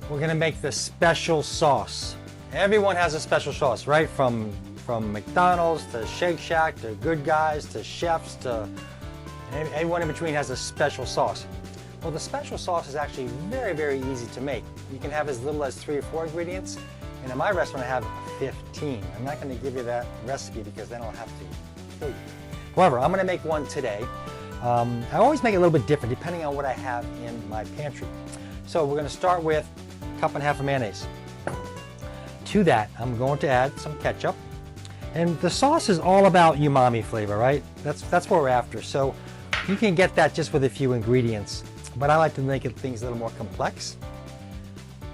we're gonna make the special sauce. Everyone has a special sauce, right? From McDonald's to Shake Shack to Good Guys to chefs to everyone in between has a special sauce. Well, the special sauce is actually very, very easy to make. You can have as little as 3 or 4 ingredients, and in my restaurant I have 15. I'm not going to give you that recipe because then I'll have to kill you. However, I'm going to make one today. I always make it a little bit different depending on what I have in my pantry. So we're going to start with 1.5 cups of mayonnaise. To that, I'm going to add some ketchup. And the sauce is all about umami flavor, right? That's what we're after. So you can get that just with a few ingredients, but I like to make things a little more complex.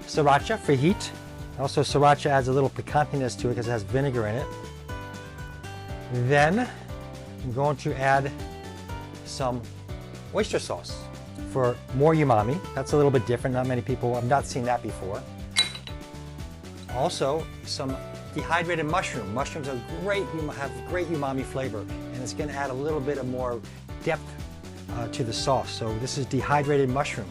Sriracha for heat. Also, sriracha adds a little picantiness to it because it has vinegar in it. Then I'm going to add some oyster sauce for more umami. That's a little bit different. Not many people, I've not seen that before. Also, some dehydrated mushroom. Mushrooms are have great umami flavor, and it's going to add a little bit of more depth to the sauce. So this is dehydrated mushroom.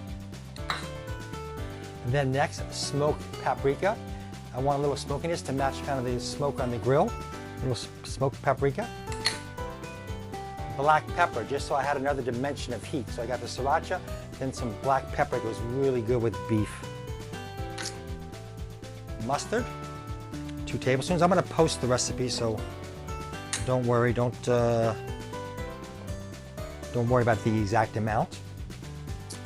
And then next, smoked paprika. I want a little smokiness to match kind of the smoke on the grill. A little smoked paprika. Black pepper, just so I had another dimension of heat. So I got the sriracha, then some black pepper. It goes really good with beef. Mustard, 2 tablespoons. I'm going to post the recipe, so don't worry. Don't worry about the exact amount.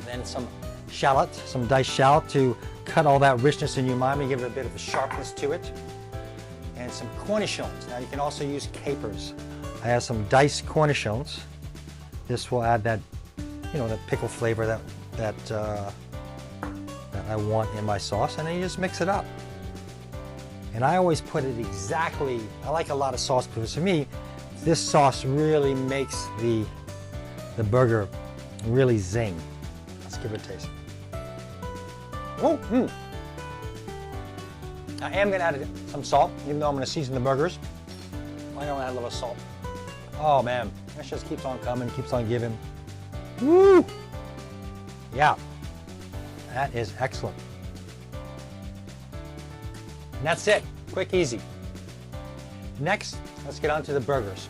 Then some shallot, some diced shallot to cut all that richness in umami, give it a bit of a sharpness to it. And some cornichons. Now you can also use capers. I have some diced cornichons. This will add that, that pickle flavor that I want in my sauce, and then you just mix it up. And I always put it exactly, I like a lot of sauce, because for me, this sauce really makes the burger really zing. Let's give it a taste. Oh, I am going to add some salt, even though I'm going to season the burgers. Why don't I add a little salt? Oh man, that just keeps on coming, keeps on giving. Woo! Yeah, that is excellent. And that's it, quick, easy. Next, let's get on to the burgers.